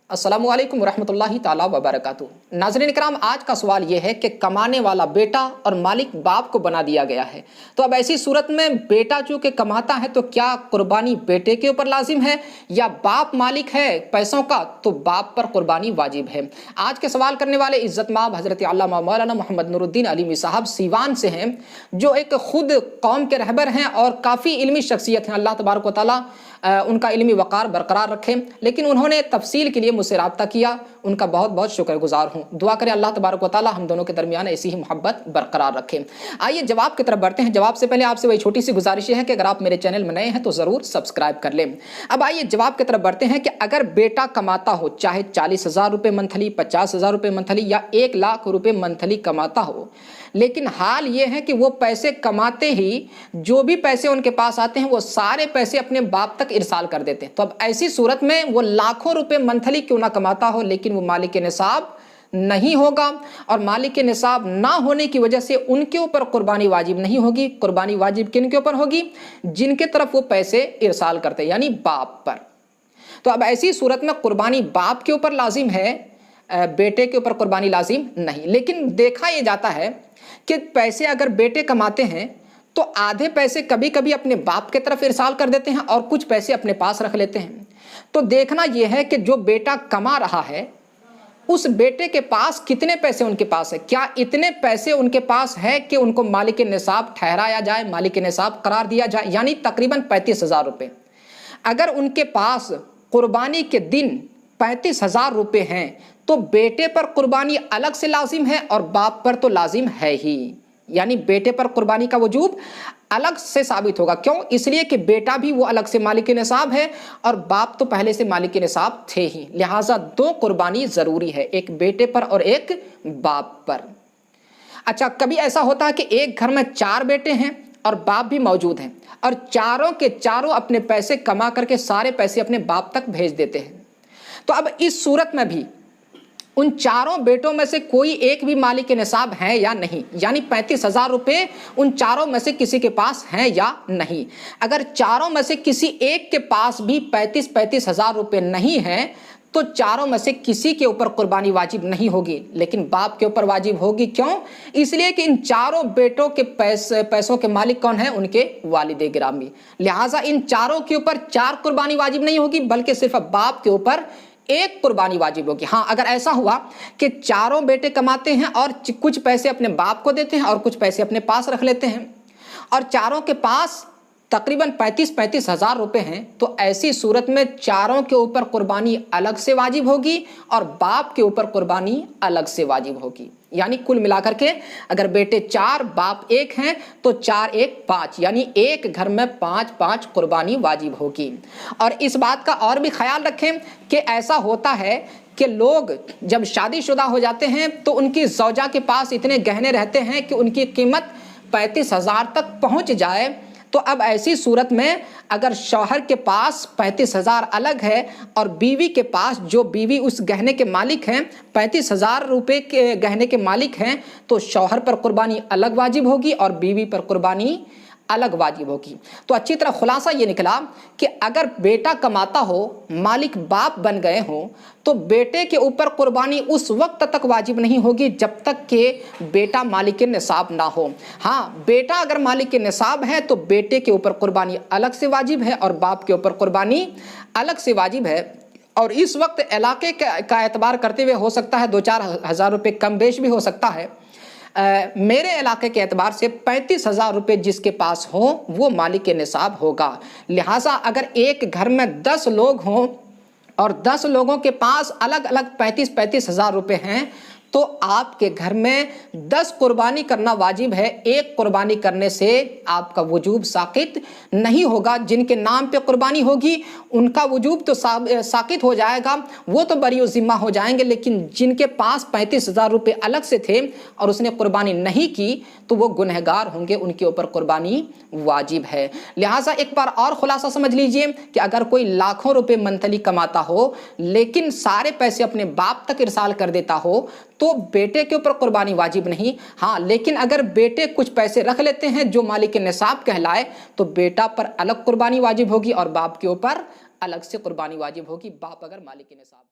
अस्सलामु अलैकुम रहमतुल्लाहि ताला वबरकातुहू। नाज़रीन इकराम, आज का सवाल यह है कि कमाने वाला बेटा और मालिक बाप को बना दिया गया है, तो अब ऐसी सूरत में बेटा चूँकि कमाता है तो क्या कुर्बानी बेटे के ऊपर लाजिम है, या बाप मालिक है पैसों का तो बाप पर कुर्बानी वाजिब है। आज के सवाल करने वाले इज़्ज़त माब हज़रत अल्लामा मौलाना मोहम्मद नूरुद्दीन अलीमी साहब सीवान से हैं, जो एक खुद कौम के रहबर हैं और काफ़ी इल्मी शख्सियत हैं। अल्लाह तबारक व तआला उनका इल्मी वक़ार बरकरार रखें। लेकिन उन्होंने तफसील के लिए मुझसे रब्ता किया, उनका बहुत बहुत शुक्रगुजार हूँ। दुआ करें अल्लाह तबारक व तआला हम दोनों के दरमियान ऐसी ही मोहब्बत बरकरार रखें। आइए जवाब की तरफ बढ़ते हैं। जवाब से पहले आपसे वही छोटी सी गुजारिश है कि अगर आप मेरे चैनल में नए हैं तो ज़रूर सब्सक्राइब कर लें। अब आइए जवाब की तरफ बढ़ते हैं कि अगर बेटा कमाता हो, चाहे 40,000 रुपये मंथली, 50,000 रुपये मंथली या 1 लाख रुपये मंथली कमाता हो, लेकिन हाल ये है कि वो पैसे कमाते ही जो भी पैसे उनके पास आते हैं वो सारे पैसे अपने बाप तक इरसाल कर देते हैं, तो अब ऐसी सूरत में वो लाखों रुपए मंथली क्यों ना कमाता हो, लेकिन वो मालिक निसाब नहीं होगा। और मालिक निसाब ना होने की वजह से उनके ऊपर कुर्बानी वाजिब नहीं होगी। कुर्बानी वाजिब किन के ऊपर होगी? जिनके तरफ वो पैसे इरसाल करते हैं, यानी बाप पर। तो अब ऐसी सूरत में कुर्बानी बाप के ऊपर लाजिम है, बेटे के ऊपर कुर्बानी लाजिम नहीं। लेकिन देखा यह जाता है कि पैसे अगर बेटे कमाते हैं तो आधे पैसे कभी कभी अपने बाप के तरफ इरसाल कर देते हैं और कुछ पैसे अपने पास रख लेते हैं। तो देखना यह है कि जो बेटा कमा रहा है उस बेटे के पास कितने पैसे उनके पास है, क्या इतने पैसे उनके पास है कि उनको मालिक निसाब ठहराया जाए, मालिक निसाब करार दिया जाए, यानी तकरीबन 35,000 रुपये। अगर उनके पास कुर्बानी के दिन 35,000 रुपये हैं तो बेटे पर कुर्बानी अलग से लाजिम है और बाप पर तो लाजिम है ही, यानी बेटे पर कुर्बानी का वजूब अलग से साबित होगा। क्यों? इसलिए कि बेटा भी वो अलग से मालिक निसाब है और बाप तो पहले से मालिक निसाब थे ही, लिहाजा 2 कुर्बानी ज़रूरी है, एक बेटे पर और एक बाप पर। अच्छा, कभी ऐसा होता है कि एक घर में 4 बेटे हैं और बाप भी मौजूद हैं और चारों के चारों अपने पैसे कमा करके सारे पैसे अपने बाप तक भेज देते हैं। तो अब इस सूरत में भी उन चारों बेटों में से कोई एक भी मालिक निसाब है या नहीं, यानी 35,000 रुपये उन चारों में से किसी के पास हैं या नहीं। अगर चारों में से किसी एक के पास भी 35,000 रुपये नहीं हैं तो चारों में से किसी के ऊपर कुर्बानी वाजिब नहीं होगी, लेकिन बाप के ऊपर वाजिब होगी। क्यों? इसलिए कि इन चारों बेटों के पैसों के मालिक कौन है? उनके वालिद गिरामी। लिहाजा इन चारों के ऊपर 4 कुर्बानी वाजिब नहीं होगी, बल्कि सिर्फ बाप के ऊपर 1 कुर्बानी वाजिब होगी। हाँ, अगर ऐसा हुआ कि चारों बेटे कमाते हैं और कुछ पैसे अपने बाप को देते हैं और कुछ पैसे अपने पास रख लेते हैं और चारों के पास तकरीबन 35,000 रुपये हैं, तो ऐसी सूरत में चारों के ऊपर कुर्बानी अलग से वाजिब होगी और बाप के ऊपर कुर्बानी अलग से वाजिब होगी। यानी कुल मिलाकर के अगर बेटे 4 बाप 1 हैं तो 4 1 5, यानी एक घर में 5 कुर्बानी वाजिब होगी। और इस बात का और भी ख्याल रखें कि ऐसा होता है कि लोग जब शादीशुदा हो जाते हैं तो उनकी ज़ौजा के पास इतने गहने रहते हैं कि उनकी कीमत 35,000 तक पहुंच जाए। तो अब ऐसी सूरत में अगर शौहर के पास 35,000 अलग है और बीवी के पास, जो बीवी उस गहने के मालिक हैं, 35,000 रुपये के गहने के मालिक हैं, तो शौहर पर कुर्बानी अलग वाजिब होगी और बीवी पर कुर्बानी अलग वाजिब होगी। तो अच्छी तरह खुलासा ये निकला कि अगर बेटा कमाता हो, मालिक बाप बन गए हो, तो बेटे के ऊपर कुर्बानी उस वक्त तक वाजिब नहीं होगी जब तक कि बेटा मालिक निसाब ना हो। हाँ, बेटा अगर मालिक निसाब है तो बेटे के ऊपर कुर्बानी अलग से वाजिब है और बाप के ऊपर कुर्बानी अलग से वाजिब है। और इस वक्त इलाके का एतबार करते हुए हो सकता है 2-4 हज़ार रुपये कम बेश भी हो सकता है। मेरे इलाके के एतबार से 35,000 रुपये जिसके पास हो वो मालिक निसाब होगा। लिहाजा अगर एक घर में 10 लोग हों और 10 लोगों के पास अलग अलग 35,000 रुपये हैं तो आपके घर में 10 कुर्बानी करना वाजिब है। 1 कुर्बानी करने से आपका वजूब साकित नहीं होगा। जिनके नाम पे कुर्बानी होगी उनका वजूब तो साकित हो जाएगा, वो तो बरी ज़िम्मा हो जाएंगे, लेकिन जिनके पास 35,000 रुपये अलग से थे और उसने कुर्बानी नहीं की तो वो गुनहगार होंगे, उनके ऊपर कुर्बानी वाजिब है। लिहाजा एक बार और खुलासा समझ लीजिए कि अगर कोई लाखों रुपये मंथली कमाता हो लेकिन सारे पैसे अपने बाप तक इरसाल कर देता हो तो बेटे के ऊपर कुर्बानी वाजिब नहीं। हाँ, लेकिन अगर बेटे कुछ पैसे रख लेते हैं जो मालिक निसाब कहलाए तो बेटा पर अलग कुर्बानी वाजिब होगी और बाप के ऊपर अलग से कुर्बानी वाजिब होगी, बाप अगर मालिक निसाब